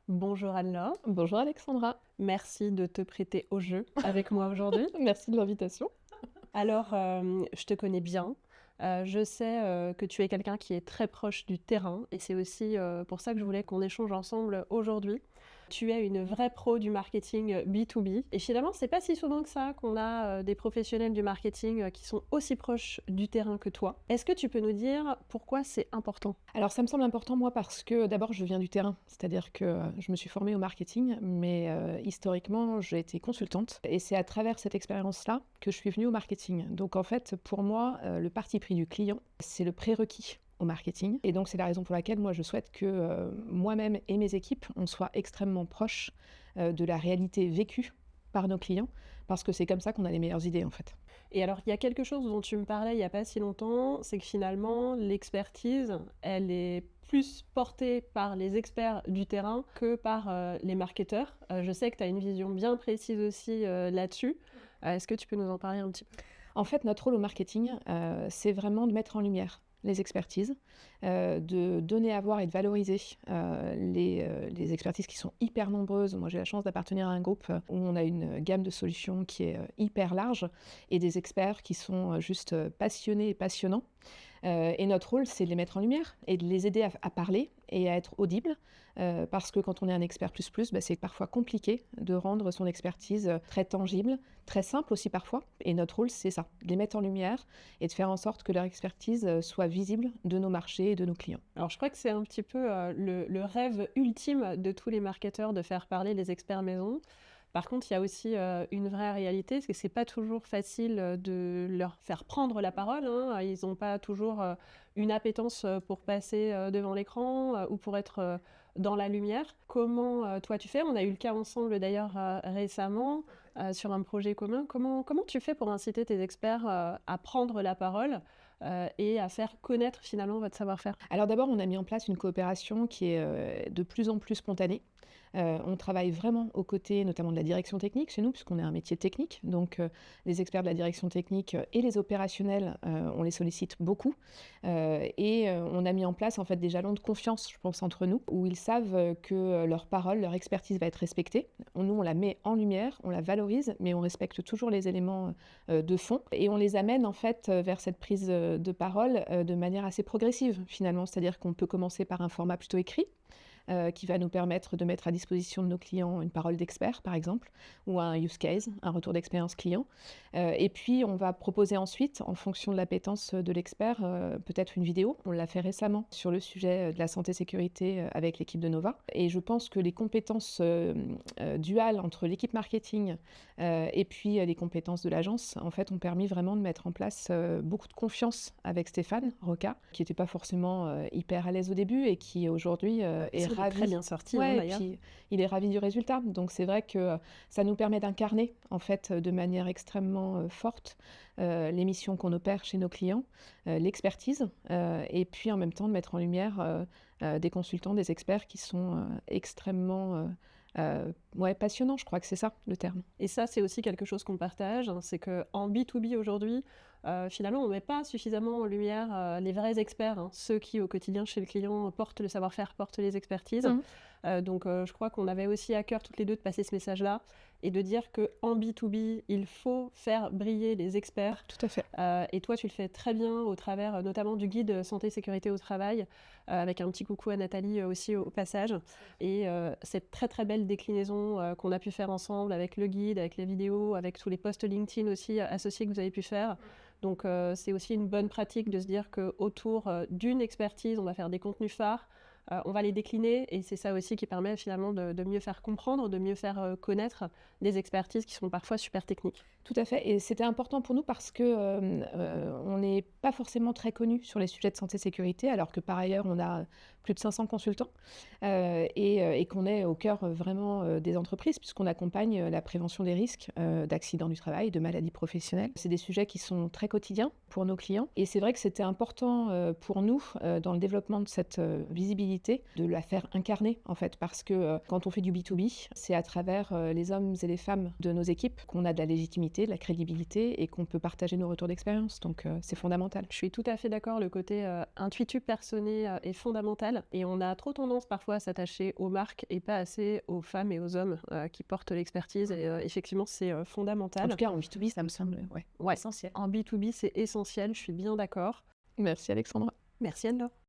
Bonjour Anne-Laure, Bonjour Alexandra, merci de te prêter au jeu avec moi aujourd'hui. merci de l'invitation. Alors, je te connais bien. Je sais que tu es quelqu'un qui est très proche du terrain et c'est aussi pour ça que je voulais qu'on échange ensemble aujourd'hui. Tu es une vraie pro du marketing B2B et finalement, c'est pas si souvent que ça qu'on a des professionnels du marketing qui sont aussi proches du terrain que toi. Est-ce que tu peux nous dire pourquoi c'est important? Alors ça me semble important moi parce que d'abord je viens du terrain, c'est-à-dire que je me suis formée au marketing, mais historiquement j'ai été consultante et c'est à travers cette expérience-là que je suis venue au marketing. Donc en fait pour moi le parti pris du client c'est le prérequis au marketing et donc c'est la raison pour laquelle moi je souhaite que moi-même et mes équipes on soit extrêmement proches de la réalité vécue par nos clients parce que c'est comme ça qu'on a les meilleures idées en fait. Et alors, il y a quelque chose dont tu me parlais il n'y a pas si longtemps, c'est que finalement, l'expertise, elle est plus portée par les experts du terrain que par les marketeurs. Je sais que tu as une vision bien précise aussi là-dessus. Est-ce que tu peux nous en parler un petit peu? En fait, notre rôle au marketing, c'est vraiment de mettre en lumière les expertises, de donner à voir et de valoriser les expertises qui sont hyper nombreuses. Moi, j'ai la chance d'appartenir à un groupe où on a une gamme de solutions qui est hyper large et des experts qui sont juste passionnés et passionnants. Et notre rôle, c'est de les mettre en lumière et de les aider à parler et à être audibles, parce que quand on est un expert plus plus, bah, c'est parfois compliqué de rendre son expertise très tangible, très simple aussi parfois. Et notre rôle, c'est ça, de les mettre en lumière et de faire en sorte que leur expertise soit visible de nos marchés et de nos clients. Alors, je crois que c'est un petit peu le rêve ultime de tous les marketeurs de faire parler les experts maison. Par contre, il y a aussi une vraie réalité, c'est que c'est pas toujours facile de leur faire prendre la parole, hein. Ils n'ont pas toujours une appétence pour passer devant l'écran ou pour être dans la lumière. Comment toi tu fais? On a eu le cas ensemble d'ailleurs récemment sur un projet commun. Comment tu fais pour inciter tes experts à prendre la parole et à faire connaître finalement votre savoir-faire? Alors d'abord, on a mis en place une coopération qui est de plus en plus spontanée. On travaille vraiment aux côtés notamment de la direction technique chez nous, puisqu'on est un métier technique. Donc les experts de la direction technique et les opérationnels, on les sollicite beaucoup. Et on a mis en place en fait des jalons de confiance, je pense, entre nous, où ils savent que leur parole, leur expertise va être respectée. Nous, on la met en lumière, on la valorise, mais on respecte toujours les éléments de fond. Et on les amène en fait vers cette prise de parole de manière assez progressive finalement. C'est-à-dire qu'on peut commencer par un format plutôt écrit, qui va nous permettre de mettre à disposition de nos clients une parole d'expert, par exemple, ou un use case, un retour d'expérience client. Et puis, on va proposer ensuite, en fonction de l'appétence de l'expert, peut-être une vidéo. On l'a fait récemment sur le sujet de la santé-sécurité avec l'équipe de Nova. Et je pense que les compétences duales entre l'équipe marketing et puis les compétences de l'agence, en fait, ont permis vraiment de mettre en place beaucoup de confiance avec Stéphane Roca, qui n'était pas forcément hyper à l'aise au début et qui aujourd'hui est Ça, très ravi. bien sorti hein, Ouais, et d'ailleurs. puis il est ravi du résultat. Donc c'est vrai que ça nous permet d'incarner en fait de manière extrêmement forte les missions qu'on opère chez nos clients, l'expertise, et puis en même temps de mettre en lumière des consultants, des experts qui sont extrêmement ouais, passionnants. Je crois que c'est ça le terme. Et ça, c'est aussi quelque chose qu'on partage, hein, c'est qu'en B2B aujourd'hui, finalement, on ne met pas suffisamment en lumière les vrais experts, hein, ceux qui, au quotidien, chez le client, portent le savoir-faire, portent les expertises. Mhm. Donc, je crois qu'on avait aussi à cœur, toutes les deux, de passer ce message-là et de dire qu'en B2B, il faut faire briller les experts. Tout à fait. Et toi, tu le fais très bien au travers notamment du guide santé-sécurité au travail, avec un petit coucou à Nathalie aussi au passage. Et cette très très belle déclinaison qu'on a pu faire ensemble avec le guide, avec les vidéos, avec tous les posts LinkedIn aussi associés que vous avez pu faire. Donc c'est aussi une bonne pratique de se dire qu'autour d'une expertise, on va faire des contenus phares, on va les décliner et c'est ça aussi qui permet finalement de mieux faire comprendre, de mieux faire connaître des expertises qui sont parfois super techniques. Tout à fait, et c'était important pour nous parce que on n'est pas forcément très connu sur les sujets de santé-sécurité, alors que par ailleurs on a plus de 500 consultants et qu'on est au cœur vraiment des entreprises puisqu'on accompagne la prévention des risques d'accidents du travail, de maladies professionnelles. C'est des sujets qui sont très quotidiens pour nos clients et c'est vrai que c'était important pour nous dans le développement de cette visibilité crédibilité, de la faire incarner en fait, parce que quand on fait du B2B, c'est à travers les hommes et les femmes de nos équipes qu'on a de la légitimité, de la crédibilité et qu'on peut partager nos retours d'expérience. Donc c'est fondamental. Je suis tout à fait d'accord, le côté intuitu personné est fondamental et on a trop tendance parfois à s'attacher aux marques et pas assez aux femmes et aux hommes qui portent l'expertise et effectivement c'est En fondamental. tout cas, en B2B, ça me semble Ouais, essentiel. en B2B c'est essentiel, je suis bien d'accord. Merci Alexandra. Merci Anne-Laure.